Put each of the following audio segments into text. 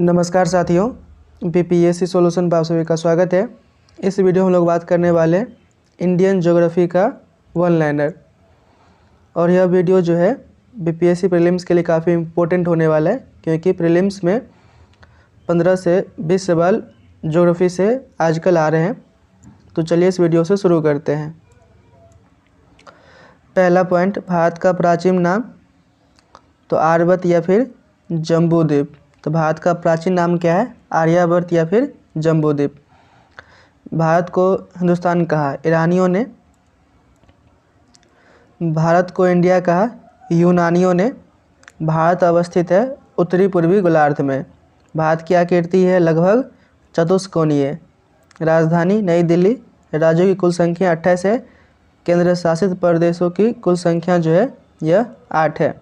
नमस्कार साथियों, BPSC solution पर आप सभी का स्वागत है। इस वीडियो में हम लोग बात करने वाले इंडियन ज्योग्राफी का वन लाइनर। और यह वीडियो जो है बीपीएससी प्रीलिम्स के लिए काफ़ी इम्पोर्टेंट होने वाला है, क्योंकि प्रीलिम्स में 15 से 20 सवाल ज्योग्राफी से आजकल आ रहे हैं। तो चलिए इस वीडियो से शुरू करते हैं। पहला पॉइंट, भारत का प्राचीन नाम, तो आर्यभट्ट या फिर जम्बूद्वीप। तो भारत का प्राचीन नाम क्या है? आर्यभट्ट या फिर जम्बूद्वीप। भारत को हिंदुस्तान कहा ईरानियों ने, भारत को इंडिया कहा यूनानियों ने। भारत अवस्थित है उत्तरी पूर्वी गोलार्ध में। भारत की आकृति है लगभग चतुष्कोणीय। राजधानी नई दिल्ली। राज्यों की कुल संख्या 28 है। केंद्र शासित प्रदेशों की कुल संख्या जो है यह 8 है।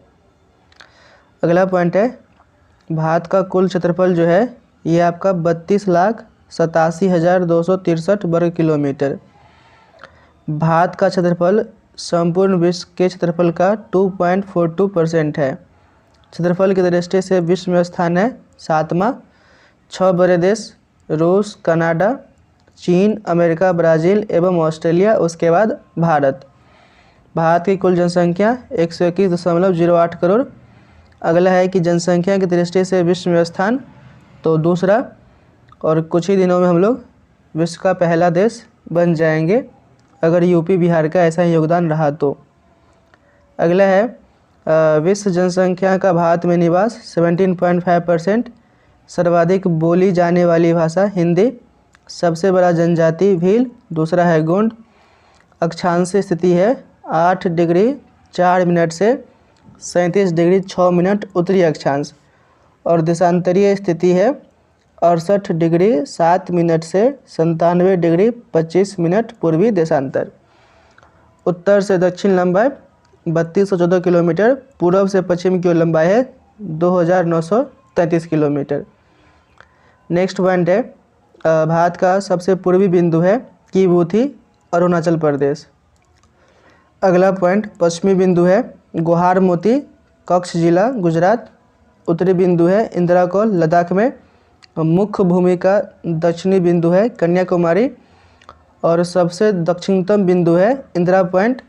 अगला पॉइंट है, भारत का कुल क्षेत्रफल जो है ये आपका 32,87,263 वर्ग किलोमीटर। भारत का क्षेत्रफल संपूर्ण विश्व के क्षेत्रफल का 2.42% है। क्षेत्रफल की दृष्टि से विश्व में स्थान है 7वां। 6 बड़े देश रूस, कनाडा, चीन, अमेरिका, ब्राज़ील एवं ऑस्ट्रेलिया, उसके बाद भारत। भारत की कुल जनसंख्या 121.08 करोड़। अगला है कि जनसंख्या की दृष्टि से विश्व में स्थान, तो दूसरा, और कुछ ही दिनों में हम लोग विश्व का पहला देश बन जाएंगे अगर यूपी बिहार का ऐसा ही योगदान रहा तो। अगला है विश्व जनसंख्या का भारत में निवास 17.5%। सर्वाधिक बोली जाने वाली भाषा हिंदी। सबसे बड़ा जनजाति भील। दूसरा है गोंड। अक्षांशीय स्थिति है 8 डिग्री 4 मिनट से 37 डिग्री 6 मिनट उत्तरी अक्षांश। और देशांतरीय स्थिति है 68 डिग्री 7 मिनट से 97 डिग्री 25 मिनट पूर्वी देशांतर। उत्तर से दक्षिण लंबाई 3214 किलोमीटर। पूर्व से पश्चिम की ओर लंबाई है 2933 किलोमीटर। नेक्स्ट पॉइंट है, भारत का सबसे पूर्वी बिंदु है कीबुथी, अरुणाचल प्रदेश। अगला पॉइंट, पश्चिमी बिंदु है गोहार मोती, कच्छ जिला, गुजरात। उत्तरी बिंदु है इंदिरा कौल, लद्दाख में। मुख्य भूमि का दक्षिणी बिंदु है कन्याकुमारी। और सबसे दक्षिणतम बिंदु है इंदिरा पॉइंट,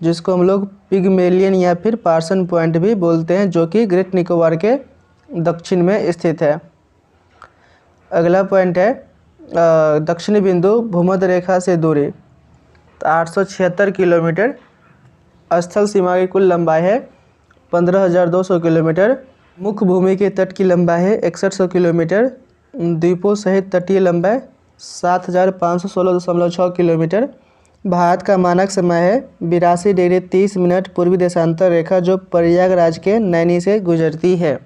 जिसको हम लोग पिगमेलियन या फिर पार्सन पॉइंट भी बोलते हैं, जो कि ग्रेट निकोबार के दक्षिण में स्थित है। अगला पॉइंट है दक्षिणी बिंदु भूमध्य रेखा से दूरी 876 किलोमीटर। स्थल सीमा की कुल लंबाई है 15,200 किलोमीटर। मुख्य भूमि के तट की लंबाई है 6100 किलोमीटर। द्वीपों सहित तटीय लंबाई 7,516.6 किलोमीटर। भारत का मानक समय है 82 डिग्री 30 मिनट पूर्वी देशांतर रेखा, जो प्रयागराज के नैनी से गुजरती है।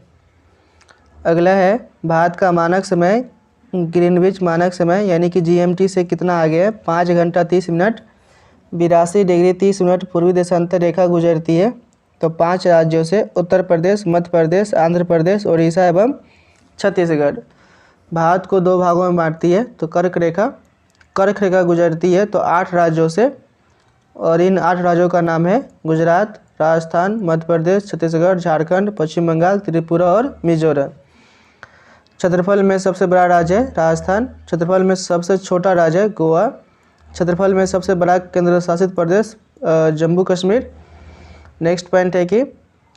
अगला है भारत का मानक समय, ग्रीनविच मानक समय यानी कि जीएमटी से कितना आगे है? 5 घंटा 30 मिनट। 82 डिग्री 30 मिनट पूर्वी देशांतर रेखा गुजरती है। तो 5 राज्यों से उत्तर प्रदेश, मध्य प्रदेश, आंध्र प्रदेश, उड़ीसा एवं छत्तीसगढ़। भारत को 2 भागों में बांटती है। तो कर्क रेखा गुजरती है तो 8 राज्यों से, और इन 8 राज्यों का नाम है गुजरात, राजस्थान, मध्य प्रदेश, छत्तीसगढ़, झारखंड, पश्चिम बंगाल, त्रिपुरा और मिजोरम। क्षेत्रफल में सबसे बड़ा राज्य है राजस्थान। क्षेत्रफल में सबसे छोटा राज्य है गोवा। क्षेत्रफल में सबसे बड़ा केंद्र शासित प्रदेश जम्मू कश्मीर। नेक्स्ट पॉइंट है कि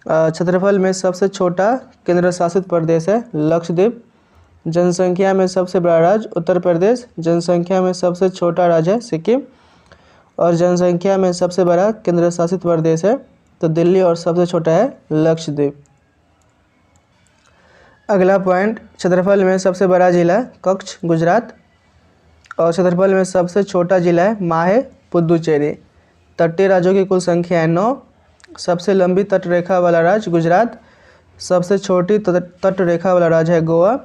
क्षेत्रफल में सबसे छोटा केंद्र शासित प्रदेश है लक्षद्वीप। जनसंख्या में सबसे बड़ा राज्य उत्तर प्रदेश। जनसंख्या में सबसे छोटा राज्य है सिक्किम। और जनसंख्या में सबसे बड़ा केंद्र शासित प्रदेश है तो दिल्ली, और सबसे छोटा है लक्षद्वीप। अगला पॉइंट, क्षेत्रफल में सबसे बड़ा जिला कच्छ, गुजरात। और क्षेत्रफल में सबसे छोटा जिला है माहे, पुदुचेरी। तटीय राज्यों की कुल संख्या है 9। सबसे लंबी तट रेखा वाला राज्य गुजरात। सबसे छोटी तट रेखा वाला राज्य है गोवा।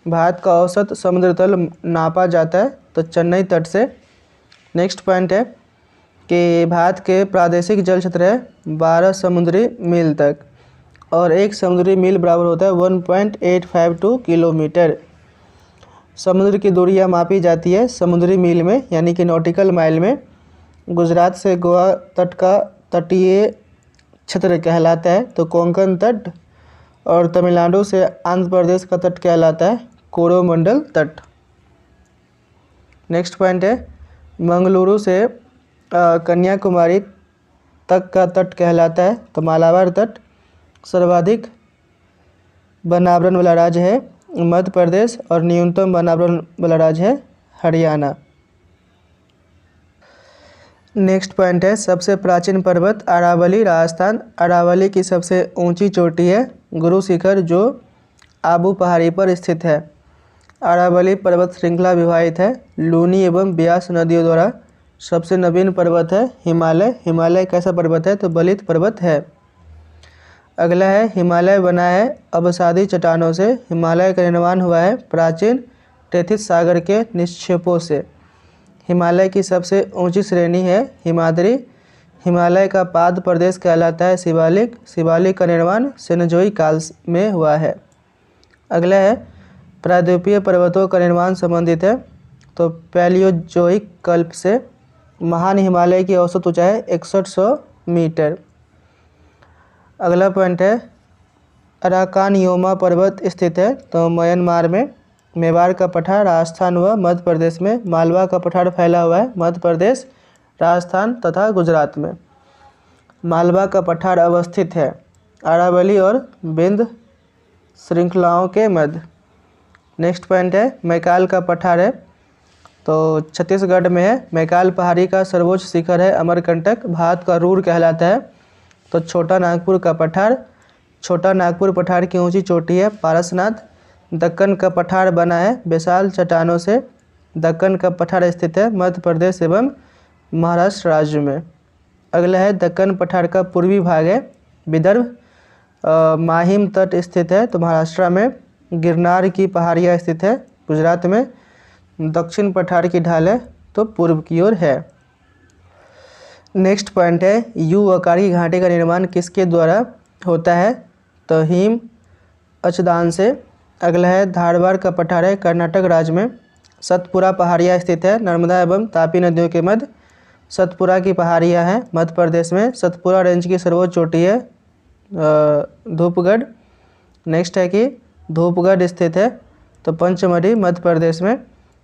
भारत का औसत समुद्र तल नापा जाता है तो चेन्नई तट से। नेक्स्ट पॉइंट है कि भारत के प्रादेशिक जल क्षेत्र है 12 समुद्री मील तक, और 1 समुद्री मील बराबर होता है 1.852 किलोमीटर। समुद्र की दूरियां मापी जाती है समुद्री मील में यानी कि नॉटिकल माइल में। गुजरात से गोवा तट का तटीय क्षेत्र कहलाता है तो कोंकण तट, और तमिलनाडु से आंध्र प्रदेश का तट कहलाता है कोरोमंडल तट। नेक्स्ट पॉइंट है मंगलुरु से कन्याकुमारी तक का तट कहलाता है तो मालाबार तट। सर्वाधिक वनावरण वाला राज्य है मध्य प्रदेश और न्यूनतम वनावरण वाला राज्य है हरियाणा। नेक्स्ट पॉइंट है सबसे प्राचीन पर्वत अरावली राजस्थान। अरावली की सबसे ऊंची चोटी है गुरु शिखर जो आबू पहाड़ी पर स्थित है। अरावली पर्वत श्रृंखला विभाजित है लूनी एवं ब्यास नदियों द्वारा। सबसे नवीन पर्वत है हिमालय। हिमालय कैसा पर्वत है तो बलित पर्वत है। अगला है हिमालय बना है अवसादी चट्टानों से। हिमालय का निर्माण हुआ है प्राचीन टेथिस सागर के निक्षेपों से। हिमालय की सबसे ऊंची श्रेणी है हिमाद्री। हिमालय का पाद प्रदेश कहलाता है शिवालिक। शिवालिक का निर्माण सेनजोई काल में हुआ है। अगला है प्रायद्वीपीय पर्वतों का निर्माण संबंधित है तो पैलियोजोइक कल्प से। महान हिमालय की औसत ऊंचाई 6100 मीटर। अगला पॉइंट है अराकानयोमा पर्वत स्थित है तो म्यांमार में। मेवाड़ का पठार राजस्थान व मध्य प्रदेश में। मालवा का पठार फैला हुआ है मध्य प्रदेश राजस्थान तथा गुजरात में। मालवा का पठार अवस्थित है अरावली और विंध्य श्रृंखलाओं के मध्य। नेक्स्ट पॉइंट है मैकाल का पठार है तो छत्तीसगढ़ में है। मैकाल पहाड़ी का सर्वोच्च शिखर है अमरकंटक। भारत का रूर कहलाता है तो छोटा नागपुर का पठार। छोटा नागपुर पठार की ऊंची चोटी है पारसनाथ। दक्कन का पठार बना है विशाल चट्टानों से। दक्कन का पठार स्थित है मध्य प्रदेश एवं महाराष्ट्र राज्य में। अगला है दक्कन पठार का पूर्वी भाग है विदर्भ। माहिम तट स्थित है तो महाराष्ट्र में। गिरनार की पहाड़ियाँ स्थित है गुजरात में। दक्षिण पठार की ढाल है तो पूर्व की ओर है। नेक्स्ट पॉइंट है यू आकार की घाटी का निर्माण किसके द्वारा होता है तो हिम अचदान से। अगला है धारवाड़ का पठार है कर्नाटक राज्य में। सतपुरा पहाड़ियाँ स्थित है नर्मदा एवं तापी नदियों के मध्य। सतपुरा की पहाड़ियाँ हैं मध्य प्रदेश में। सतपुरा रेंज की सर्वोच्च चोटी है धूपगढ़। नेक्स्ट है कि धूपगढ़ स्थित है तो पंचमढ़ी मध्य प्रदेश में।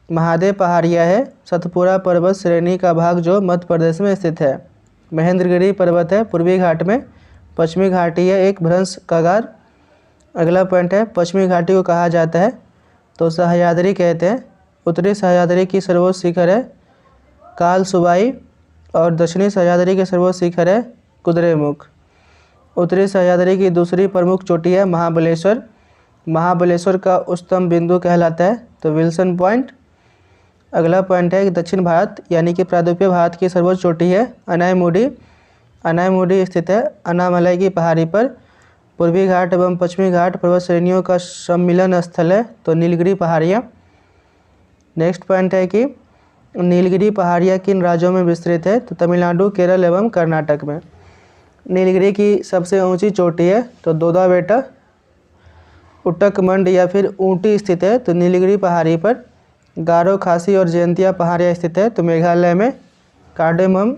महादेव पहाड़ियाँ है सतपुरा पर्वत श्रेणी का भाग जो मध्य प्रदेश में स्थित है। महेंद्रगिरी पर्वत है पूर्वी घाट में। पश्चिमी घाटी है एक भ्रंश कागार। अगला पॉइंट है पश्चिमी घाटी को कहा जाता है तो सह्याद्री कहते हैं। उत्तरी सह्याद्री की सर्वोच्च शिखर है कालसुबाई और दक्षिणी सह्याद्री के सर्वोच्च शिखर है कुद्रेमुख। उत्तरी सह्याद्री की दूसरी प्रमुख चोटी है महाबलेश्वर। महाबलेश्वर का उच्चतम बिंदु कहलाता है तो विल्सन पॉइंट। अगला पॉइंट है कि दक्षिण भारत यानी कि प्रायद्वीपीय भारत की सर्वोच्च चोटी है अनायमुडी। अनायमुडी स्थित है अनामलाई की पहाड़ी पर। पूर्वी घाट एवं पश्चिमी घाट पर्वत श्रेणियों का सम्मिलन स्थल है तो नीलगिरी पहाड़ियाँ। नेक्स्ट पॉइंट है कि नीलगिरी पहाड़ियाँ किन राज्यों में विस्तृत है तो तमिलनाडु केरल एवं कर्नाटक में। नीलगिरी की सबसे ऊंची चोटी है तो दोदा बेटा उट्टकमंड या फिर ऊटी स्थित है तो नीलगिरी पहाड़ी पर। गारो खासी और जयंतिया पहाड़ियाँ स्थित है तो मेघालय में। कार्डेमम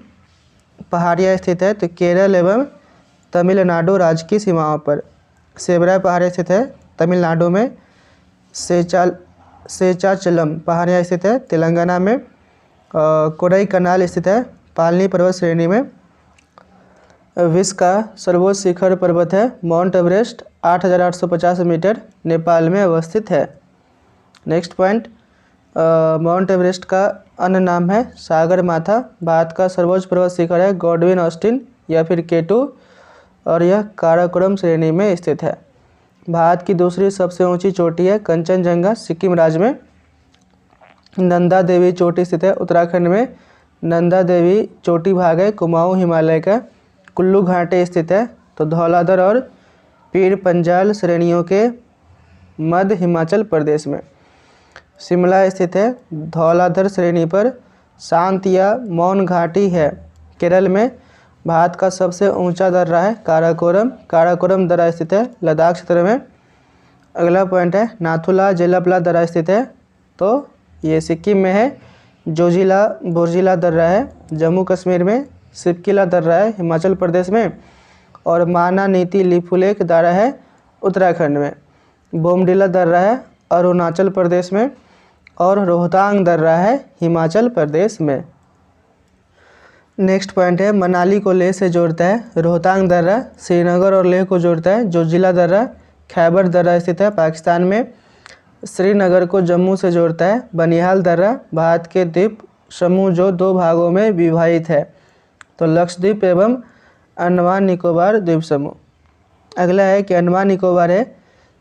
पहाड़ियाँ स्थित है तो केरल एवं तमिलनाडु राज्य की सीमाओं पर। सेबरा पहाड़ियाँ स्थित है तमिलनाडु में। सेचाचलम पहाड़ियाँ स्थित है तेलंगाना में। कोडई कनाल स्थित है पालनी पर्वत श्रेणी में। विश्व का सर्वोच्च शिखर पर्वत है माउंट एवरेस्ट 8850 मीटर नेपाल में अवस्थित है। नेक्स्ट पॉइंट माउंट एवरेस्ट का अन्य नाम है सागर माथा। भारत का सर्वोच्च पर्वत शिखर है गॉडविन ऑस्टिन या फिर केटू और यह काराकोरम श्रेणी में स्थित है। भारत की दूसरी सबसे ऊंची चोटी है कंचनजंगा सिक्किम राज्य में। नंदा देवी चोटी स्थित है उत्तराखंड में। नंदा देवी चोटी भाग है कुमाऊं हिमालय का। कुल्लू घाटी स्थित है तो धौलाधर और पीर पंजाल श्रेणियों के मध्य हिमाचल प्रदेश में। शिमला स्थित है धौलाधर श्रेणी पर। शांत या मौन घाटी है केरल में। भारत का सबसे ऊंचा दर्रा है काराकोरम। काराकोरम दर्रा स्थित है लद्दाख क्षेत्र में। अगला पॉइंट है नाथुला जेलापला दर्रा स्थित है तो ये सिक्किम में है। जोजिला बोर्जिला दर्रा है जम्मू कश्मीर में। सिपकिला दर्रा है हिमाचल प्रदेश में। और माना नीति लिपुलेख दर्रा है उत्तराखंड में, बोमडिला दर्रा है अरुणाचल प्रदेश में, और रोहतांग दर्रा है हिमाचल प्रदेश में। नेक्स्ट पॉइंट है मनाली को लेह से जोड़ता है रोहतांग दर्रा, श्रीनगर और लेह को जोड़ता है जोजिला दर्रा, खैबर दर्रा स्थित है पाकिस्तान में, श्रीनगर को जम्मू से जोड़ता है बनिहाल दर्रा, भारत के द्वीप समूह जो 2 भागों में विभाजित है, तो लक्षद्वीप एवं अंडमान निकोबार द्वीप समूह। अगला है कि अंडमान निकोबार है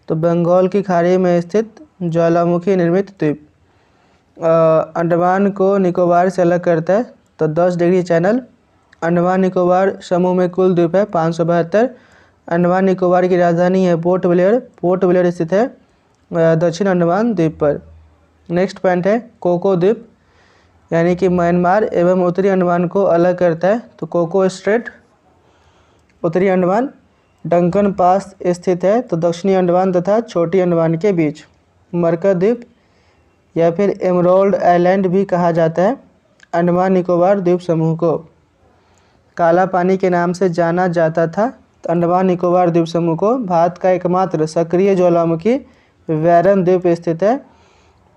तो बंगाल की खाड़ी में स्थित ज्वालामुखी निर्मित द्वीप। अंडमान को निकोबार से अलग करता है तो 10 डिग्री चैनल। अंडमान निकोबार समूह में कुल द्वीप है 572। अंडमान निकोबार की राजधानी है पोर्ट ब्लेयर, पोर्ट ब्लेयर स्थित है दक्षिण अंडमान द्वीप पर। नेक्स्ट पॉइंट है कोको द्वीप, यानी कि म्यांमार एवं उत्तरी अंडमान को अलग करता है, तो कोको स्ट्रेट उत्तरी अंडमान, डंकन पास स्थित है तो दक्षिणी अंडमान तथा छोटी अंडमान के बीच। मरकज द्वीप या फिर एमरोल्ड आइलैंड भी कहा जाता है अंडमान निकोबार द्वीप समूह को। काला पानी के नाम से जाना जाता था तो अंडमान निकोबार द्वीप समूह को। भारत का एकमात्र सक्रिय ज्वालामुखी वैरन द्वीप स्थित है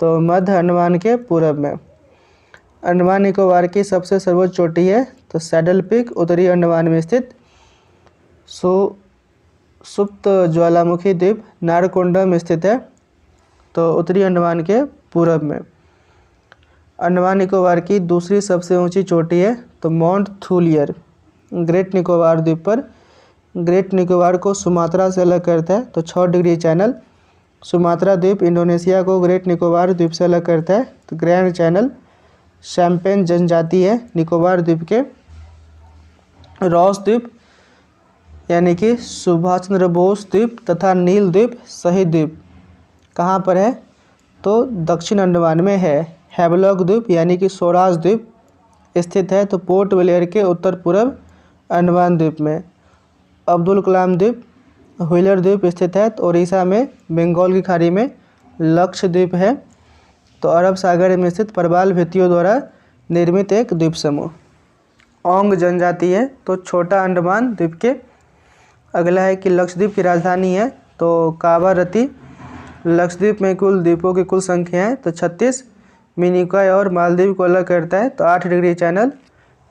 तो मध्य अंडमान के पूरब में। अंडमान निकोबार की सबसे सर्वोच्च चोटी है तो सैडल पीक उत्तरी अंडमान में स्थित। सुप्त ज्वालामुखी द्वीप नारकोंडम स्थित है तो उत्तरी अंडमान के पूरब में। अंडमान निकोबार की दूसरी सबसे ऊंची चोटी है तो माउंट थूलियर ग्रेट निकोबार द्वीप पर। ग्रेट निकोबार को सुमात्रा से अलग करता है तो 6 डिग्री चैनल। सुमात्रा द्वीप इंडोनेशिया को ग्रेट निकोबार द्वीप से अलग करता है तो ग्रैंड चैनल। शैम्पेन जनजाति है निकोबार द्वीप के। रॉस द्वीप यानी कि सुभाष चंद्र बोस द्वीप तथा नील द्वीप शहीद द्वीप कहाँ पर है तो दक्षिण अंडमान में है। हैवलॉक द्वीप यानी कि स्वराज द्वीप स्थित है तो पोर्ट ब्लेयर के उत्तर पूर्व अंडमान द्वीप में। अब्दुल कलाम द्वीप व्हीलर द्वीप स्थित है तो उड़ीसा में बंगाल की खाड़ी में। लक्षद्वीप है तो अरब सागर में स्थित प्रवाल भित्तियों द्वारा निर्मित एक द्वीप समूह। ओंग जनजाति है तो छोटा अंडमान द्वीप के। अगला है कि लक्षद्वीप की राजधानी है तो कावारती। लक्षद्वीप में कुल द्वीपों की कुल संख्या है तो 36। मिनिकॉय और मालदीव को अलग करता है तो 8 डिग्री चैनल।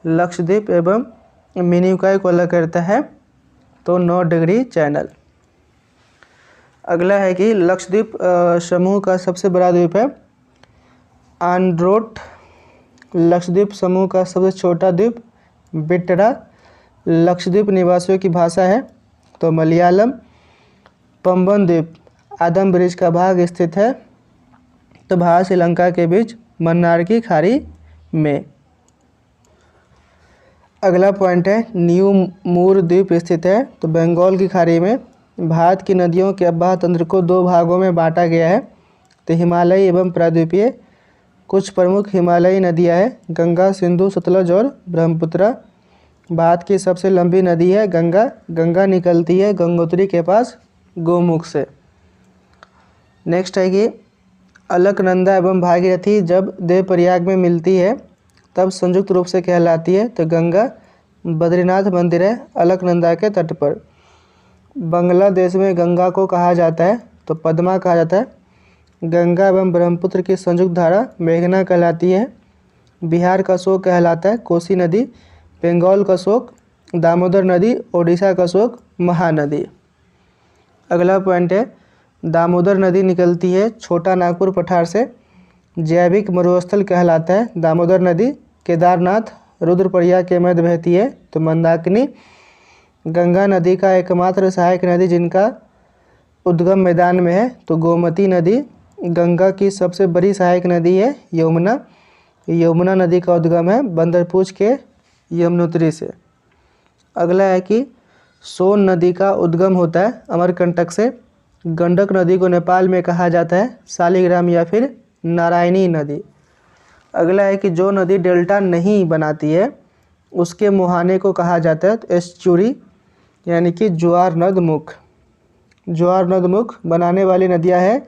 लक्षद्वीप एवं मिनिकॉय को अलग करता है तो 9 डिग्री चैनल। अगला है कि लक्षद्वीप समूह का सबसे बड़ा द्वीप है आंड्रोट। लक्षद्वीप समूह का सबसे छोटा द्वीप बिटरा। लक्षद्वीप निवासियों की भाषा है तो मलयालम। पंबन द्वीप आदम ब्रिज का भाग स्थित है तो भारत श्रीलंका के बीच मन्नार की खाड़ी में। अगला पॉइंट है न्यू मूर द्वीप स्थित है तो बंगाल की खाड़ी में। भारत की नदियों के अववाह तंत्र को 2 भागों में बांटा गया है तो हिमालयी एवं प्रायद्वीपीय। कुछ प्रमुख हिमालयी नदियां हैं गंगा, सिंधु, सतलज और ब्रह्मपुत्र। भारत की सबसे लंबी नदी है गंगा। गंगा निकलती है गंगोत्री के पास गोमुख से। नेक्स्ट है कि अलकनंदा एवं भागीरथी जब देवप्रयाग में मिलती है तब संयुक्त रूप से कहलाती है तो गंगा। बद्रीनाथ मंदिर है अलकनंदा के तट पर। बांग्लादेश में गंगा को कहा जाता है तो पद्मा कहा जाता है। गंगा एवं ब्रह्मपुत्र की संयुक्त धारा मेघना कहलाती है। बिहार का शोक कहलाता है कोसी नदी। बंगाल का शोक दामोदर नदी। ओडिशा का शोक महानदी। अगला पॉइंट है दामोदर नदी निकलती है छोटा नागपुर पठार से। जैविक मरुस्थल कहलाता है दामोदर नदी। केदारनाथ रुद्रप्रयाग के मध्य बहती है तो मंदाकिनी। गंगा नदी का एकमात्र सहायक नदी जिनका उद्गम मैदान में है तो गोमती नदी। गंगा की सबसे बड़ी सहायक नदी है यमुना। यमुना नदी का उद्गम है बंदरपूछ के यमुनोत्री से। अगला है कि सोन नदी का उद्गम होता है अमरकंटक से। गंडक नदी को नेपाल में कहा जाता है शालिग्राम या फिर नारायणी नदी। अगला है कि जो नदी डेल्टा नहीं बनाती है उसके मुहाने को कहा जाता है एस्चुरी यानी कि ज्वार नद मुख। ज्वार नद मुख बनाने वाली नदियां हैं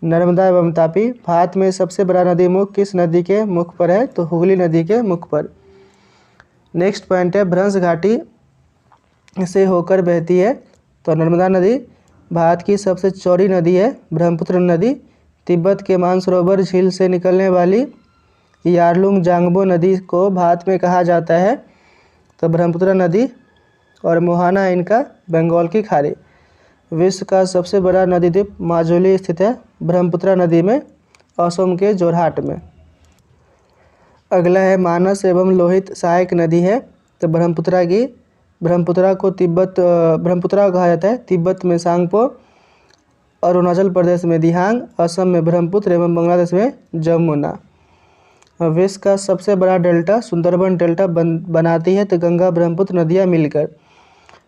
नर्मदा एवं तापी। भारत में सबसे बड़ा नदी मुख किस नदी के मुख पर है तो हुगली नदी के मुख पर। नेक्स्ट पॉइंट है भ्रंश घाटी से होकर बहती है तो नर्मदा नदी। भारत की सबसे चौड़ी नदी है ब्रह्मपुत्र नदी। तिब्बत के मानसरोवर झील से निकलने वाली यारलुंग जांगबो नदी को भारत में कहा जाता है तो ब्रह्मपुत्र नदी, और मोहाना इनका बंगाल की खाड़ी। विश्व का सबसे बड़ा नदी द्वीप माजुली स्थित है ब्रह्मपुत्र नदी में, असम के जोरहाट में। अगला है मानस एवं लोहित सहायक नदी है तो ब्रह्मपुत्रा को ब्रह्मपुत्रा कहा जाता है। तिब्बत में सांगपो, अरुणाचल प्रदेश में दिहांग, असम में ब्रह्मपुत्र एवं बांग्लादेश में जमुना। विश्व का सबसे बड़ा डेल्टा सुंदरबन डेल्टा बनाती है तो गंगा ब्रह्मपुत्र नदियाँ मिलकर।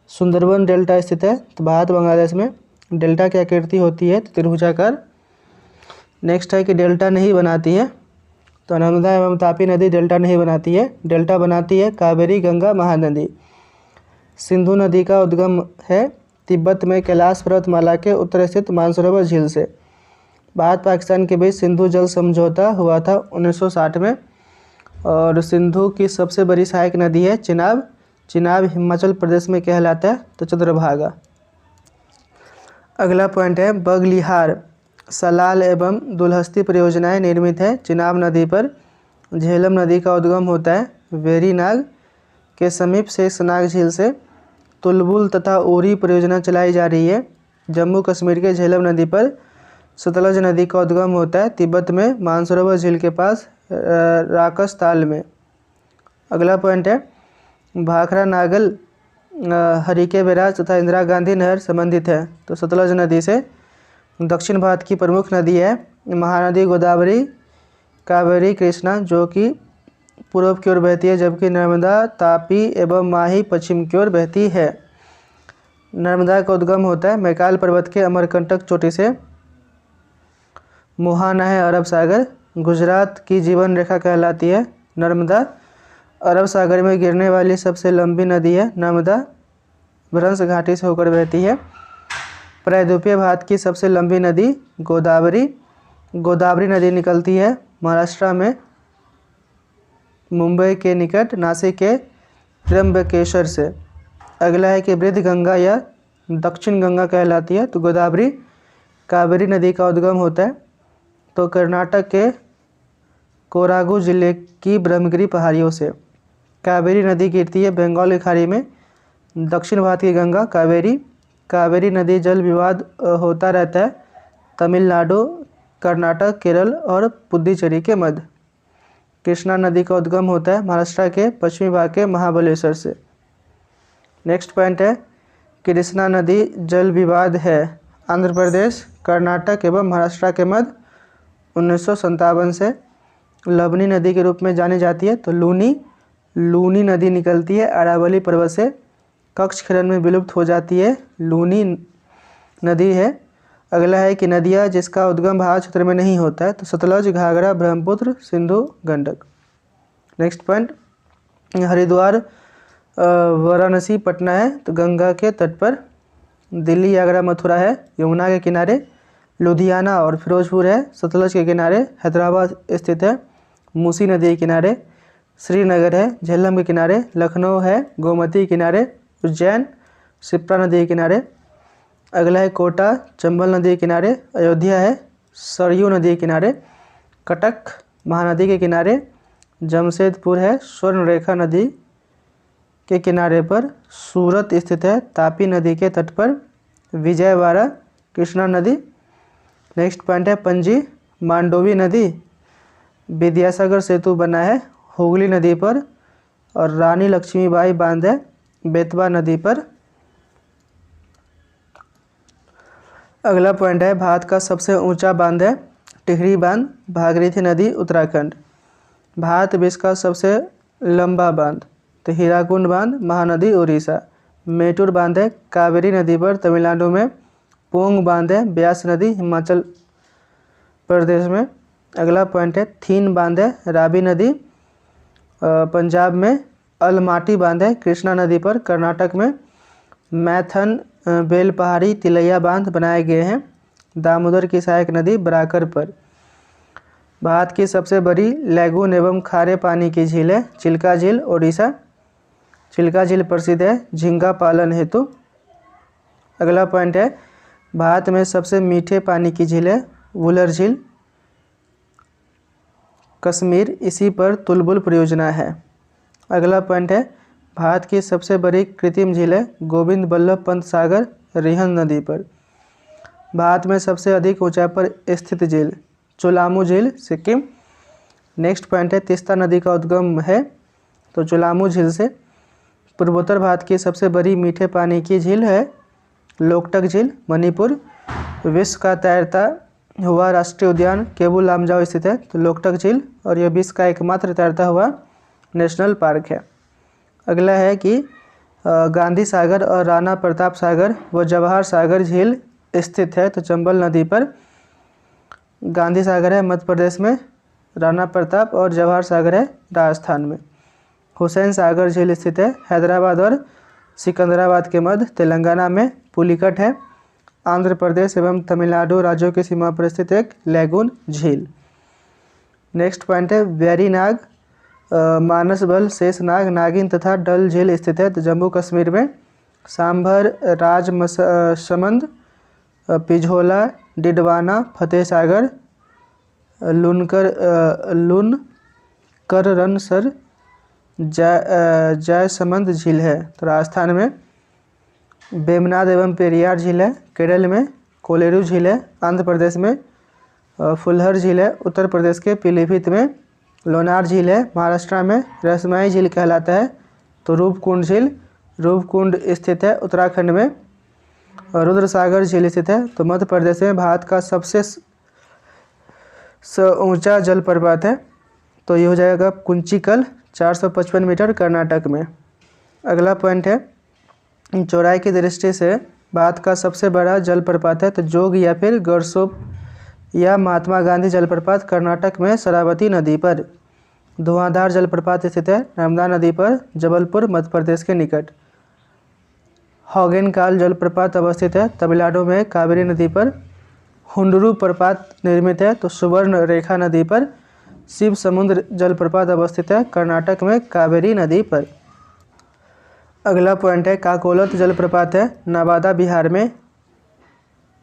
सुंदरबन डेल्टा स्थित है तो भारत बांग्लादेश में। डेल्टा की आकृति होती है तो त्रिभुजाकार। नेक्स्ट है कि डेल्टा नहीं बनाती है तो नर्मदा एवं तापी नदी डेल्टा नहीं बनाती है। डेल्टा बनाती है कावेरी, गंगा, महानदी। सिंधु नदी का उद्गम है तिब्बत में कैलाश पर्वतमाला के उत्तर स्थित मानसरोवर झील से। भारत पाकिस्तान के बीच सिंधु जल समझौता हुआ था 1960 में। और सिंधु की सबसे बड़ी सहायक नदी है चिनाब। चिनाब हिमाचल प्रदेश में कहलाता है तो चंद्रभागा। अगला पॉइंट है बगलिहार, सलाल एवं दुलहस्ती परियोजनाएं निर्मित है चिनाब नदी पर। झेलम नदी का उद्गम होता है वेरीनाग के समीप से सनाग झील से। तुलबुल तथा उरी परियोजना चलाई जा रही है जम्मू कश्मीर के झेलम नदी पर। सतलज नदी का उद्गम होता है तिब्बत में मानसरोवर झील के पास राकस ताल में। अगला पॉइंट है भाखड़ा नागल, हरिके बैराज तथा इंदिरा गांधी नहर संबंधित है तो सतलज नदी से। दक्षिण भारत की प्रमुख नदी है महानदी गोदावरी, कावेरी, कृष्णा जो कि पूर्व की ओर बहती है, जबकि नर्मदा, तापी एवं माही पश्चिम की ओर बहती है। नर्मदा का उद्गम होता है मैकाल पर्वत के अमरकंटक चोटी से। मोहाना है अरब सागर, गुजरात की जीवन रेखा कहलाती है नर्मदा। अरब सागर में गिरने वाली सबसे लंबी नदी है नर्मदा, भ्रंश घाटी से होकर बहती है। प्रायद्वीपीय भारत की सबसे लंबी नदी गोदावरी। गोदावरी नदी निकलती है महाराष्ट्र में मुंबई के निकट नासिक के त्र्यंबकेश्वर से। अगला है कि वृद्ध गंगा या दक्षिण गंगा कहलाती है तो गोदावरी। कावेरी नदी का उद्गम होता है तो कर्नाटक के कोरागु जिले की ब्रह्मगिरी पहाड़ियों से। कावेरी नदी गिरती है बंगाल की खाड़ी में। दक्षिण भारत की गंगा कावेरी। कावेरी नदी जल विवाद होता रहता है तमिलनाडु, कर्नाटक, केरल और पुडुचेरी के मध्य। कृष्णा नदी का उद्गम होता है महाराष्ट्र के पश्चिमी भाग के महाबलेश्वर से। नेक्स्ट पॉइंट है कृष्णा नदी जल विवाद है आंध्र प्रदेश, कर्नाटक एवं महाराष्ट्र के मध्य 1957 से। लबनी नदी के रूप में जानी जाती है तो लूनी नदी निकलती है अरावली पर्वत से। कक्ष खनन में विलुप्त हो जाती है लूनी नदी है। अगला है कि नदियाँ जिसका उद्गम भारत क्षेत्र में नहीं होता है तो सतलज, घाघरा, ब्रह्मपुत्र, सिंधु, गंडक। नेक्स्ट पॉइंट हरिद्वार, वाराणसी, पटना है तो गंगा के तट पर। दिल्ली, आगरा, मथुरा है यमुना के किनारे। लुधियाना और फिरोजपुर है सतलज के किनारे। हैदराबाद स्थित है मूसी नदी के किनारे। श्रीनगर है झेलम के किनारे। लखनऊ है गोमती के किनारे। उज्जैन शिप्रा नदी के किनारे। अगला है कोटा, चंबल नदी के किनारे। अयोध्या है सरयू नदी के किनारे। कटक महानदी के किनारे। जमशेदपुर है स्वर्णरेखा नदी के किनारे पर। सूरत स्थित है तापी नदी के तट पर। विजयवाड़ा कृष्णा नदी। नेक्स्ट पॉइंट है पणजी, मांडोवी नदी। विद्यासागर सेतु बना है हुगली नदी पर। और रानी लक्ष्मीबाई बांध है बेतवा नदी पर। अगला पॉइंट है भारत का सबसे ऊंचा बांध है टिहरी बांध, भागीरथी नदी, उत्तराखंड। भारत विश्व का सबसे लंबा बांध तो हीराकुंड बांध, महानदी, उड़ीसा। मेटूर बांध है कावेरी नदी पर तमिलनाडु में। पोंग बांध है ब्यास नदी, हिमाचल प्रदेश में। अगला पॉइंट है थीन बांध है रावी नदी, पंजाब में। अलमाटी बांध है कृष्णा नदी पर, कर्नाटक में। मैथन, बेलपहाड़ी, तिलैया बांध बनाए गए हैं दामोदर की सहायक नदी बराकर पर। भारत की सबसे बड़ी लैगून एवं खारे पानी की झील है चिल्का झील, ओडिशा। चिल्का झील प्रसिद्ध है झींगा पालन हेतु। अगला पॉइंट है भारत में सबसे मीठे पानी की झील है वुलर झील, कश्मीर। इसी पर तुलबुल परियोजना है। अगला पॉइंट है, भारत की सबसे बड़ी कृत्रिम झील है गोविंद बल्लभ पंत सागर, रिहंद नदी पर। भारत में सबसे अधिक ऊंचाई पर स्थित झील चुलामू झील, सिक्किम। नेक्स्ट पॉइंट है, तीस्ता नदी का उद्गम है तो चुलामू झील से। पूर्वोत्तर भारत की सबसे बड़ी मीठे पानी की झील है लोकटक झील, मणिपुर। विश्व का तैरता हुआ राष्ट्रीय उद्यान केबुल लामजाओ स्थित है तो लोकटक झील, और यह विश्व का एकमात्र तैरता हुआ नेशनल पार्क है। अगला है कि गांधी सागर और राणा प्रताप सागर व जवाहर सागर झील स्थित है तो चंबल नदी पर। गांधी सागर है मध्य प्रदेश में, राणा प्रताप और जवाहर सागर है राजस्थान में। हुसैन सागर झील स्थित है हैदराबाद और सिकंदराबाद के मध्य, तेलंगाना में। पुलिकट है आंध्र प्रदेश एवं तमिलनाडु राज्यों की सीमा पर स्थित एक लैगून झील। नेक्स्ट पॉइंट है, वेरीनाग, मानसबल, शेषनाग, नागिन तथा डल झील स्थित है तो जम्मू कश्मीर में। सांभर, राजमसमंद, पिझोला, डिडवाना, फतेह सागर, लूनकरनसर, जयसमंद झील है तो राजस्थान में। बेमनाद एवं पेरियार झील है केरल में। कोलेरू झील है आंध्र प्रदेश में। फुलहर झील है उत्तर प्रदेश के पीलीभीत में। लोनार झील है महाराष्ट्र में, रसमाई झील कहलाता है तो रूपकुंड झील, रूपकुंड स्थित है उत्तराखंड में। रुद्र सागर झील स्थित है तो मध्य प्रदेश में। भारत का सबसे ऊंचा जलप्रपात है तो ये हो जाएगा कुंचिकल, 455 मीटर, कर्नाटक में। अगला पॉइंट है, चौड़ाई की दृष्टि से भारत का सबसे बड़ा जलप्रपात है तो जोग या फिर गरसोप या महात्मा गांधी जलप्रपात, कर्नाटक में शरावती नदी पर। धुआंधार जलप्रपात स्थित है नर्मदा नदी पर, जबलपुर, मध्य प्रदेश के निकट। हॉगेनकाल जलप्रपात अवस्थित है तमिलनाडु में, कावेरी नदी पर। हुंडरू प्रपात निर्मित है तो सुवर्ण रेखा नदी पर। शिव समुद्र जलप्रपात अवस्थित है कर्नाटक में, कावेरी नदी पर। अगला पॉइंट है, काकोलत जलप्रपात है नवादा, बिहार में।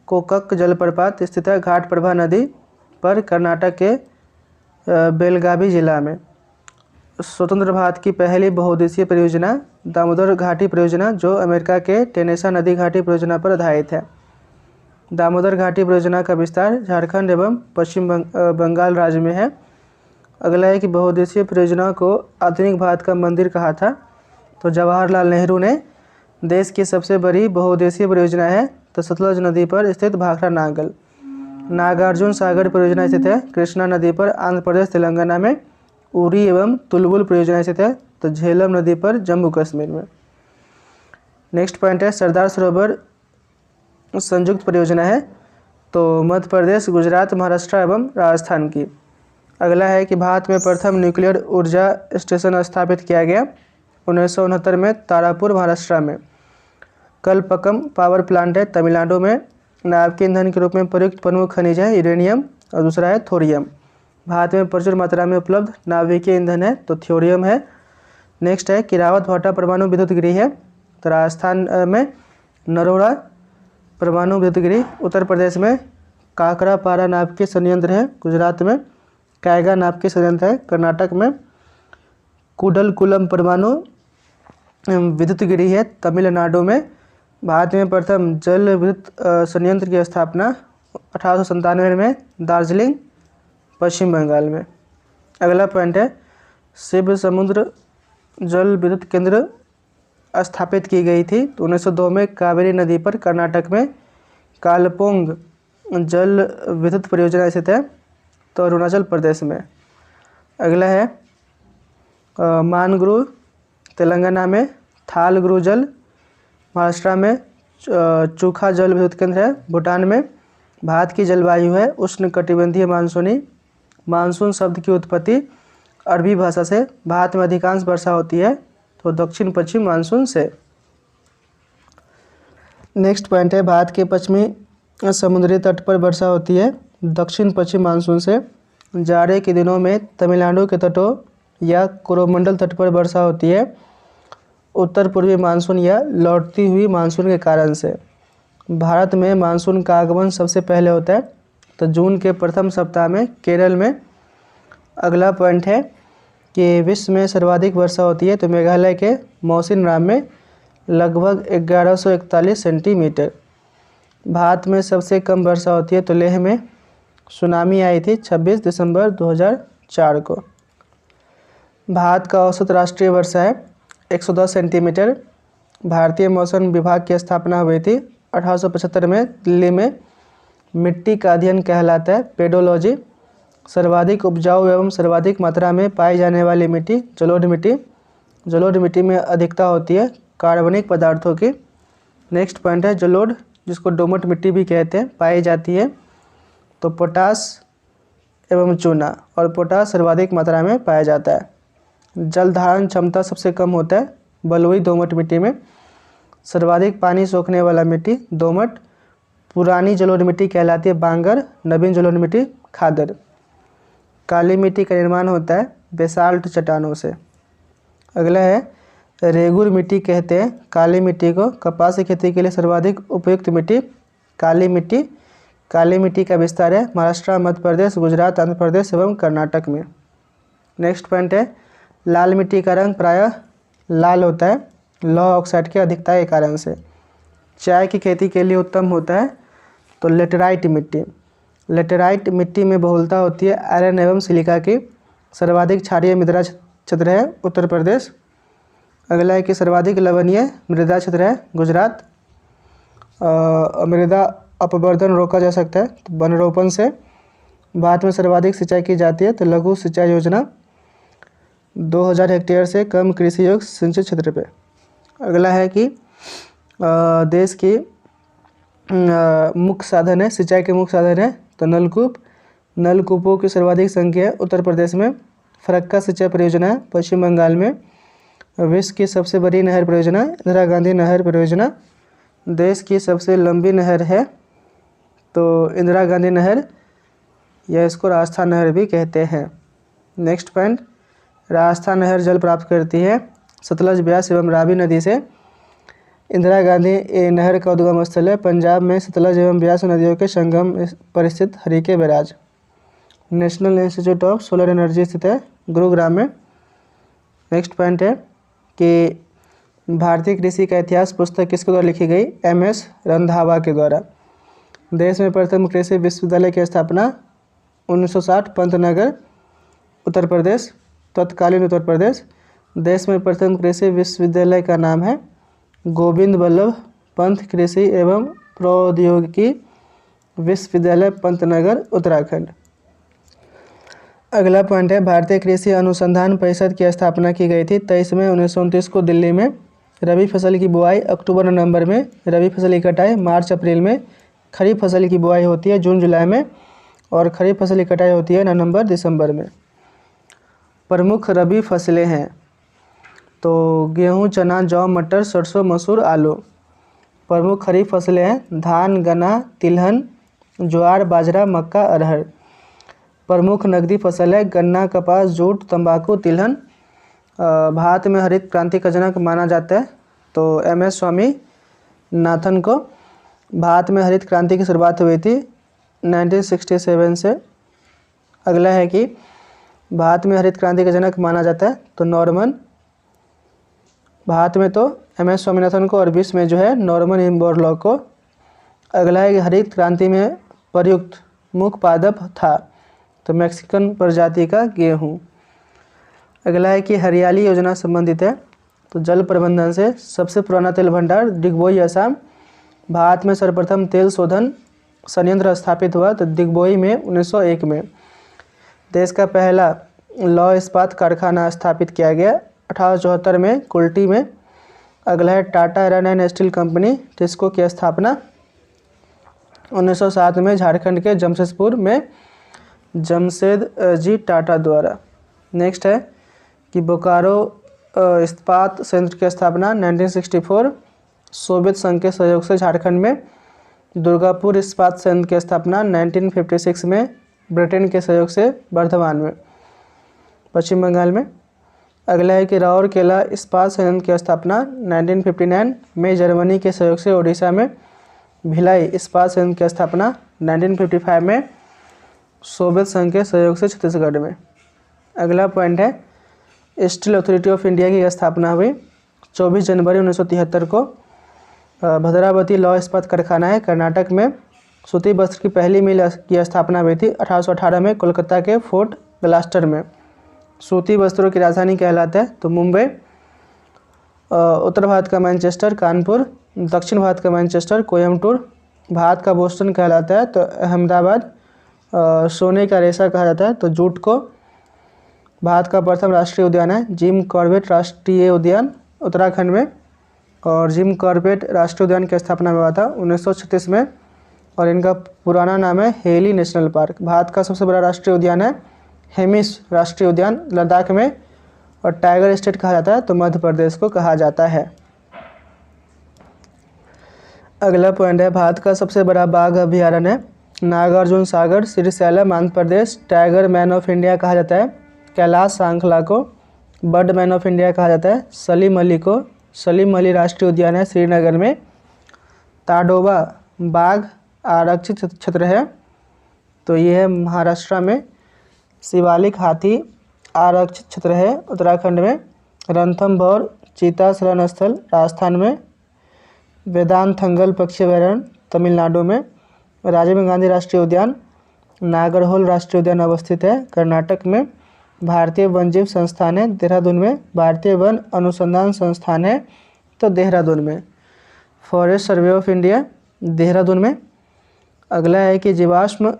कोकक जलप्रपात स्थित है घाटप्रभा नदी पर, कर्नाटक के बेलगावी जिला में। स्वतंत्र भारत की पहली बहुउद्देशीय परियोजना दामोदर घाटी परियोजना, जो अमेरिका के टेनेसा नदी घाटी परियोजना पर आधारित है। दामोदर घाटी परियोजना का विस्तार झारखंड एवं पश्चिम बंगाल राज्य में है। अगला है कि बहुउद्देशीय परियोजना को आधुनिक भारत का मंदिर कहा था तो जवाहरलाल नेहरू ने। देश की सबसे बड़ी बहुउद्देशीय परियोजना है तो सतलज नदी पर स्थित भाखड़ा नागल। नागार्जुन सागर परियोजना स्थित है कृष्णा नदी पर, आंध्र प्रदेश, तेलंगाना में। उरी एवं तुलबुल परियोजना स्थित है तो झेलम नदी पर, जम्मू कश्मीर में। नेक्स्ट पॉइंट है, सरदार सरोवर संयुक्त परियोजना है तो मध्य प्रदेश, गुजरात, महाराष्ट्र एवं राजस्थान की। अगला है कि भारत में प्रथम न्यूक्लियर ऊर्जा स्टेशन स्थापित किया गया 1969 में तारापुर, महाराष्ट्र में। कलपक्कम पावर प्लांट है तमिलनाडु में। नाभिकीय ईंधन के रूप में प्रयुक्त प्रमुख खनिज है यूरेनियम और दूसरा है थोरियम। भारत में प्रचुर मात्रा में उपलब्ध नाभिकीय ईंधन है तो थोरियम है। नेक्स्ट है, किरावत भाटा परमाणु विद्युत गृह है तो राजस्थान में। नरोड़ा परमाणु विद्युत गृह उत्तर प्रदेश में। काकरापारा नाभिकीय संयंत्र है गुजरात में। कायगा नाभिकीय संयंत्र है कर्नाटक में। कुडलकुलम परमाणु विद्युत गृह है तमिलनाडु में। भारत में प्रथम जल विद्युत संयंत्र की स्थापना 1897 में दार्जिलिंग, पश्चिम बंगाल में। अगला पॉइंट है, शिव समुद्र जल विद्युत केंद्र स्थापित की गई थी तो 1902 में कावेरी नदी पर, कर्नाटक में। कालपोंग जल विद्युत परियोजना स्थित है तो अरुणाचल प्रदेश में। अगला है, मानगुरु तेलंगाना में। थालगुरु जल महाराष्ट्र में। चूखा जल विद्युत केंद्र है भूटान में। भारत की जलवायु है उष्ण कटिबंधीय मानसूनी। मानसून शब्द की उत्पत्ति अरबी भाषा से। भारत में अधिकांश वर्षा होती है तो दक्षिण पश्चिम मानसून से। नेक्स्ट पॉइंट है, भारत के पश्चिमी समुद्री तट पर वर्षा होती है दक्षिण पश्चिम मानसून से। जाड़े के दिनों में तमिलनाडु के तटों या कोरोमंडल तट पर वर्षा होती है उत्तर पूर्वी मानसून या लौटती हुई मानसून के कारण से। भारत में मानसून का आगमन सबसे पहले होता है तो जून के प्रथम सप्ताह में केरल में। अगला पॉइंट है कि विश्व में सर्वाधिक वर्षा होती है तो मेघालय के मौसिनराम में लगभग 1141 सेंटीमीटर। भारत में सबसे कम वर्षा होती है तो लेह में सुनामी आई थी 26 दिसंबर 2004 को। भारत का औसत राष्ट्रीय वर्षा है 110 सेंटीमीटर। भारतीय मौसम विभाग की स्थापना हुई थी 1875 में दिल्ली में। मिट्टी का अध्ययन कहलाता है पेडोलॉजी। सर्वाधिक उपजाऊ एवं सर्वाधिक मात्रा में पाई जाने वाली मिट्टी जलोढ़ मिट्टी। जलोढ़ मिट्टी में अधिकता होती है कार्बनिक पदार्थों की। नेक्स्ट पॉइंट है जलोढ़, जिसको दोमट मिट्टी भी कहते हैं, पाई जाती है तो पोटास एवं चूना, और पोटास सर्वाधिक मात्रा में पाया जाता है। जल धारण क्षमता सबसे कम होता है बलुई दोमट मिट्टी में। सर्वाधिक पानी सोखने वाला मिट्टी दोमट। पुरानी जलोढ़ मिट्टी कहलाती है बांगर। नवीन जलोढ़ मिट्टी खादर। काली मिट्टी का निर्माण होता है बेसाल्ट चट्टानों से। अगला है रेगुर मिट्टी कहते हैं काली मिट्टी को। कपास की खेती के लिए सर्वाधिक उपयुक्त मिट्टी काली मिट्टी। काली मिट्टी का विस्तार है महाराष्ट्र, मध्य प्रदेश, गुजरात, आंध्र प्रदेश एवं कर्नाटक में। नेक्स्ट पॉइंट है लाल मिट्टी का रंग प्रायः लाल होता है लौह ऑक्साइड की अधिकता के कारण से। चाय की खेती के लिए उत्तम होता है तो लेटेराइट मिट्टी। लेटेराइट मिट्टी में बहुलता होती है आयरन एवं सिलिका की। सर्वाधिक क्षारीय मृदा क्षेत्र है उत्तर प्रदेश। अगला है कि सर्वाधिक लवणीय मृदा क्षेत्र है गुजरात। मृदा अपवर्तन रोका जा सकता है तो वनरोपण से। भारत में सर्वाधिक सिंचाई की जाती है तो लघु सिंचाई योजना 2000 हेक्टेयर से कम कृषि योग्य सिंचित क्षेत्र पे। अगला है कि देश की मुख्य साधन है सिंचाई के मुख्य साधन है तो नलकूप। नलकूपों की सर्वाधिक संख्या है उत्तर प्रदेश में। फरक्का सिंचाई परियोजना है पश्चिम बंगाल में। विश्व की सबसे बड़ी नहर परियोजना इंदिरा गांधी नहर परियोजना। देश की सबसे लंबी नहर है तो इंदिरा गांधी नहर, या इसको राजस्थान नहर भी कहते हैं। नेक्स्ट पॉइंट राजस्थान नहर जल प्राप्त करती है सतलज, ब्यास एवं रावी नदी से। इंदिरा गांधी नहर का उद्गम स्थल है पंजाब में सतलज एवं ब्यास नदियों के संगम पर स्थित Harike barrage. National institute of solar energy स्थित है गुरुग्राम में। नेक्स्ट पॉइंट है कि भारतीय कृषि का इतिहास पुस्तक किसके द्वारा लिखी गई? MS रंधावा के द्वारा। देश में प्रथम कृषि विश्वविद्यालय की स्थापना 1960 पंतनगर उत्तर प्रदेश, तत्कालीन उत्तर प्रदेश। देश में प्रथम कृषि विश्वविद्यालय का नाम है गोविंद वल्लभ पंत कृषि एवं प्रौद्योगिकी विश्वविद्यालय पंतनगर उत्तराखंड। अगला पॉइंट है भारतीय कृषि अनुसंधान परिषद की स्थापना की गई थी 23 मई 1929 को दिल्ली में। रबी फसल की बुआई अक्टूबर नवंबर में। रबी फसल की कटाई मार्च अप्रैल में। खरीफ फसल की बुआई होती है जून जुलाई में और खरीफ फसल की कटाई होती है नवंबर दिसंबर में। प्रमुख रबी फसलें हैं तो गेहूं, चना, जौ, मटर, सरसों, मसूर, आलू। प्रमुख खरीफ फसलें हैं धान, गन्ना, तिलहन, ज्वार, बाजरा, मक्का, अरहर। प्रमुख नकदी फसल है गन्ना, कपास, जूट, तंबाकू, तिलहन। भारत में हरित क्रांति का जनक माना जाता है तो MS स्वामीनाथन को। भारत में हरित क्रांति की शुरुआत हुई थी 1967 से। अगला है कि भारत में हरित क्रांति का जनक माना जाता है तो नॉर्मन। भारत में तो MS स्वामीनाथन को और विश्व में जो है नॉर्मन बोरलॉग को। अगला है कि हरित क्रांति में प्रयुक्त मुख्य पादप था तो मैक्सिकन प्रजाति का गेहूँ। अगला है कि हरियाली योजना संबंधित है तो जल प्रबंधन से। सबसे पुराना तेल भंडार दिग्बोई असम। भारत में सर्वप्रथम तेल शोधन संयंत्र स्थापित हुआ तो दिग्बोई में 1901 में। देश का पहला लौह इस्पात कारखाना स्थापित किया गया 1874 में कुल्टी में। अगला है Tata iron and steel company TISCO की स्थापना 1907 में झारखंड के जमशेदपुर में जमशेद जी टाटा द्वारा। नेक्स्ट है कि बोकारो इस्पात संयंत्र की स्थापना 1964 सोवियत संघ के सहयोग से झारखंड में। दुर्गापुर इस्पात संयंत्र की स्थापना 1956 में ब्रिटेन के सहयोग से वर्धमान में पश्चिम बंगाल में। अगला है कि राउरकेला इस्पात संयंत्र की स्थापना 1959 में जर्मनी के सहयोग से ओडिशा में। भिलाई इस्पात संयंत्र की स्थापना 1955 में सोवियत संघ के सहयोग से छत्तीसगढ़ में। अगला पॉइंट है स्टील अथॉरिटी ऑफ इंडिया की स्थापना हुई 24 जनवरी 1973 को। भद्रावती लौह इस्पात कारखाना है कर्नाटक में। सूती वस्त्र की पहली मिल की स्थापना हुई थी 1818 में कोलकाता के फोर्ट ग्लास्टर में। सूती वस्त्रों की राजधानी कहलाता है तो मुंबई। उत्तर भारत का मैनचेस्टर कानपुर, दक्षिण भारत का मैनचेस्टर कोयम्बटूर, भारत का बोस्टन कहलाता है तो अहमदाबाद। सोने का रेशा कहा जाता है तो जूट को। भारत का प्रथम राष्ट्रीय उद्यान है जिम कॉर्बेट राष्ट्रीय उद्यान उत्तराखंड में, और जिम कॉर्बेट राष्ट्रीय उद्यान की स्थापना हुआ था 1936 में, और इनका पुराना नाम है हेली नेशनल पार्क। भारत का सबसे बड़ा राष्ट्रीय उद्यान है हेमिस राष्ट्रीय उद्यान लद्दाख में, और टाइगर स्टेट कहा जाता है तो मध्य प्रदेश को कहा जाता है। अगला पॉइंट है भारत का सबसे बड़ा बाघ अभयारण्य है Nagarjuna Sagar Srisailam Andhra Pradesh. Tiger man of India कहा जाता है कैलाश सांखला को। बर्ड मैन ऑफ इंडिया कहा जाता है सलीम अली को। सलीम अली राष्ट्रीय उद्यान है श्रीनगर में। ताडोबा बाघ आरक्षित क्षेत्र है तो ये है महाराष्ट्र में। शिवालिक हाथी आरक्षित क्षेत्र है उत्तराखंड में। रणथंभौर चीता शरण स्थल राजस्थान में। वेदांतथंगल पक्षी अभयारण्य तमिलनाडु में। राजीव गांधी राष्ट्रीय उद्यान नागरहोल राष्ट्रीय उद्यान अवस्थित है कर्नाटक में। भारतीय वन्यजीव संस्थान है देहरादून में। भारतीय वन अनुसंधान संस्थान है तो देहरादून में। Forest survey of India Dehradun में। अगला है कि जीवाश्म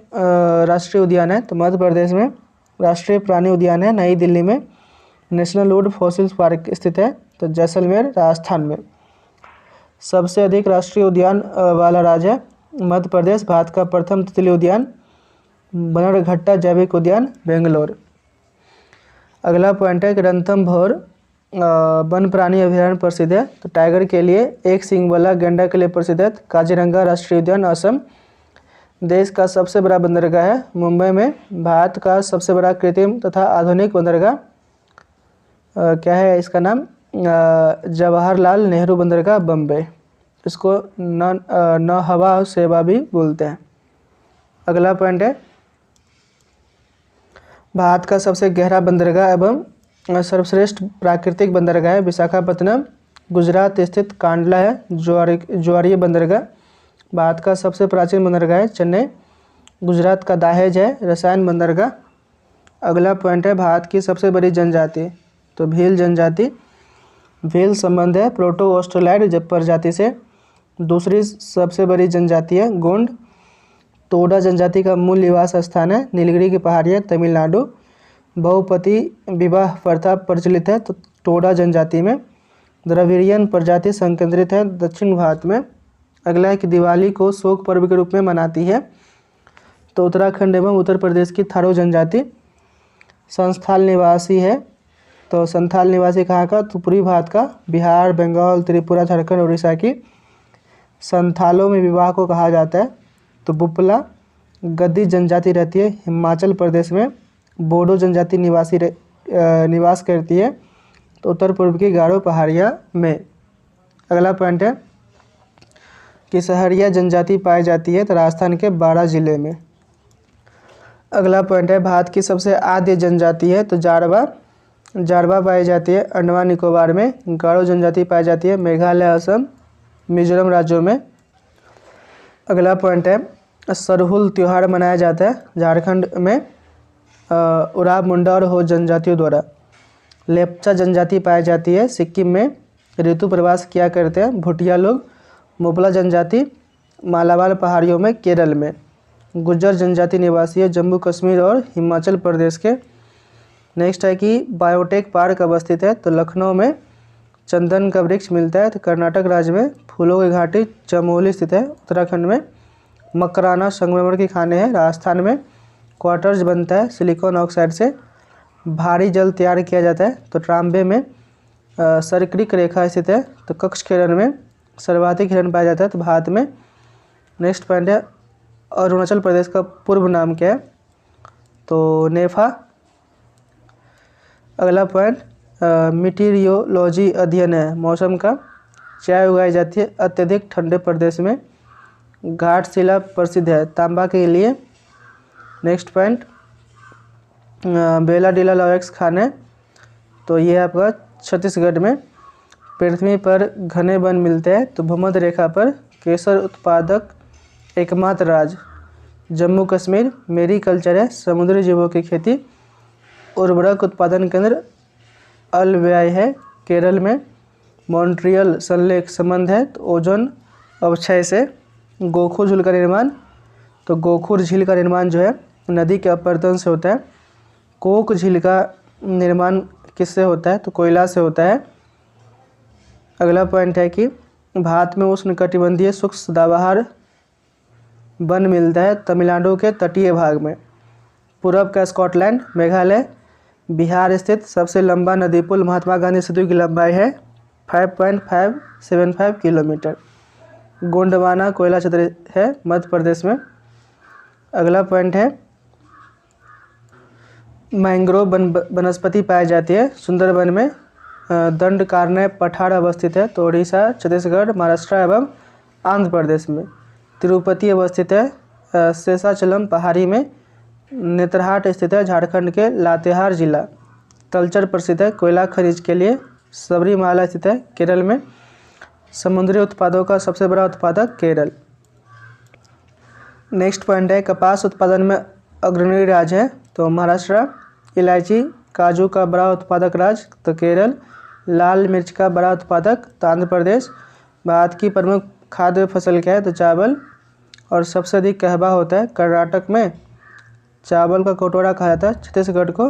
राष्ट्रीय उद्यान है तो मध्य प्रदेश में। राष्ट्रीय प्राणी उद्यान है नई दिल्ली में। नेशनल वुड फॉसिल्स पार्क स्थित है तो जैसलमेर राजस्थान में। सबसे अधिक राष्ट्रीय उद्यान वाला राज्य है मध्य प्रदेश। भारत का प्रथम तितली उद्यान बनरघट्टा जैविक उद्यान बेंगलोर। अगला पॉइंट है कि रणथंभौर वन प्राणी अभयारण्य प्रसिद्ध है तो टाइगर के लिए, एक सींग वाला गैंडा के लिए प्रसिद्ध है। काजीरंगा राष्ट्रीय उद्यान असम। देश का सबसे बड़ा बंदरगाह है मुंबई में। भारत का सबसे बड़ा कृत्रिम तथा आधुनिक बंदरगाह क्या है इसका नाम जवाहरलाल नेहरू बंदरगाह बम्बई। इसको नौ हवा सेवा भी बोलते हैं। अगला पॉइंट है भारत का सबसे गहरा बंदरगाह एवं सर्वश्रेष्ठ प्राकृतिक बंदरगाह है विशाखापत्तनम। गुजरात स्थित कांडला है ज्वारीय बंदरगाह। भारत का सबसे प्राचीन बंदरगाह है चेन्नई। गुजरात का दाहेज है रसायन बंदरगाह। अगला पॉइंट है भारत की सबसे बड़ी जनजाति तो भील जनजाति। भील संबंध है प्रोटो ऑस्ट्रेलाइड प्रजाति से। दूसरी सबसे बड़ी जनजाति है गोंड। टोडा जनजाति का मूल निवास स्थान है नीलगिरी की पहाड़ियाँ तमिलनाडु। बहुपति विवाह प्रथा प्रचलित है तो टोडा जनजाति में। द्रविड़ियन प्रजाति संकेंद्रित है दक्षिण भारत में। अगला है कि दिवाली को शोक पर्व के रूप में मनाती है तो उत्तराखंड एवं उत्तर प्रदेश की थारू जनजाति। संस्थाल निवासी है तो संथाल निवासी कहाँ का तो पूर्वी भारत का बिहार बंगाल त्रिपुरा झारखंड उड़ीसा की। संथालों में विवाह को कहा जाता है तो बुपला। गद्दी जनजाति रहती है हिमाचल प्रदेश में। बोडो जनजाति निवास करती है तो उत्तर पूर्व की गारो पहाड़ियाँ में। अगला पॉइंट है कि सहरिया जनजाति पाई जाती है तो राजस्थान के 12 जिले में। अगला पॉइंट है भारत की सबसे आद्य जनजाति है तो जारवा। जारवा पाई जाती है अंडमान निकोबार में। गारो जनजाति पाई जाती है मेघालय असम मिजोरम राज्यों में। अगला पॉइंट है सरहुल त्यौहार मनाया जाता है झारखंड में उराव मुंडा और हो जनजातियों द्वारा। लेप्चा जनजाति पाई जाती है सिक्किम में। ऋतु प्रवास किया करते हैं भुटिया लोग। मोपला जनजाति मालाबार पहाड़ियों में केरल में। गुज्जर जनजाति निवासी है जम्मू कश्मीर और हिमाचल प्रदेश के। नेक्स्ट है कि बायोटेक पार्क अवस्थित है तो लखनऊ में। चंदन का वृक्ष मिलता है तो कर्नाटक राज्य में। फूलों की घाटी चमोली स्थित है उत्तराखंड में। मकराना संगमरमर की खाने हैं राजस्थान में। क्वार्टर्स बनता है सिलिकॉन ऑक्साइड से। भारी जल तैयार किया जाता है तो ट्राम्बे में। सर्करिक रेखा स्थित है तो कक्ष हिरण में। सर्वाधिक हिरण पाया जाता है तो भारत में। नेक्स्ट पॉइंट है अरुणाचल प्रदेश का पूर्व नाम क्या है तो नेफा। अगला पॉइंट मीटीरियोलॉजी अध्ययन है मौसम का। चाय उगाई जाती है अत्यधिक ठंडे प्रदेश में। घाटशिला प्रसिद्ध है? तांबा के लिए। नेक्स्ट पॉइंट, बेला डीला लॉयक्स खान है, तो ये आपका छत्तीसगढ़ में। पृथ्वी पर घने वन मिलते हैं, तो भूमध्य रेखा पर। केसर उत्पादक एकमात्र राज्य? जम्मू कश्मीर। मेरीकल्चर है, समुद्री जीवों की खेती। उर्वरक उत्पादन केंद्र अलवयाई है, केरल में। मॉन्ट्रियल संलेख संबंध है, तो ओजोन अवक्षय से। गोखुर झील का निर्माण, तो गोखुर झील का निर्माण जो है नदी के अपरदन से होता है। कोक झील का निर्माण किससे होता है? तो कोयला से होता है। अगला पॉइंट है कि भारत में उष्णकटिबंधीय शुष्क सदाबहार वन मिलता है तमिलनाडु के तटीय भाग में। पूर्व का स्कॉटलैंड, मेघालय। बिहार स्थित सबसे लंबा नदी पुल महात्मा गांधी सेतु की लंबाई है 5.575 किलोमीटर। गोंडवाना कोयला क्षेत्र है मध्य प्रदेश में। अगला पॉइंट है, मैंग्रोव वनस्पति पाई जाती है सुंदरबन में। दंडकारण्य पठार अवस्थित है, तो उड़ीसा, छत्तीसगढ़, महाराष्ट्र एवं आंध्र प्रदेश में। तिरुपति अवस्थित है शेषाचलम पहाड़ी में। नेतरहाट स्थित है झारखंड के लातेहार जिला। तलचर प्रसिद्ध है कोयला खनिज के लिए। सबरीमाला स्थित है केरल में। समुद्री उत्पादों का सबसे बड़ा उत्पादक केरल। नेक्स्ट पॉइंट है, कपास उत्पादन में अग्रणी राज्य है, तो महाराष्ट्र। इलायची काजू का बड़ा उत्पादक राज्य, तो केरल। लाल मिर्च का बड़ा उत्पादक, तो आंध्र प्रदेश। भारत की प्रमुख खाद्य फसल क्या है? तो चावल। और सबसे अधिक कहवा होता है कर्नाटक में। चावल का कटोरा कहा जाता है छत्तीसगढ़ को।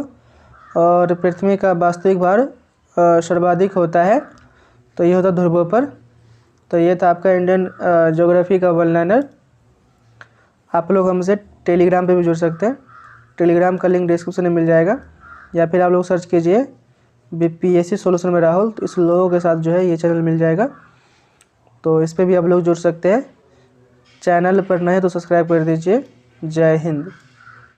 और पृथ्वी का वास्तविक भार सर्वाधिक होता है, तो ये होता है ध्रुवों पर। तो ये था आपका इंडियन ज्योग्राफी का वन लाइनर। आप लोग हमसे टेलीग्राम पे भी जुड़ सकते हैं। टेलीग्राम का लिंक डिस्क्रिप्शन में मिल जाएगा, या फिर आप लोग सर्च कीजिए बीपीएससी सॉल्यूशन में राहुल, तो इस लोगों के साथ जो है ये चैनल मिल जाएगा, तो इस पर भी आप लोग जुड़ सकते हैं। चैनल पर नए तो सब्सक्राइब कर दीजिए। जय हिंद।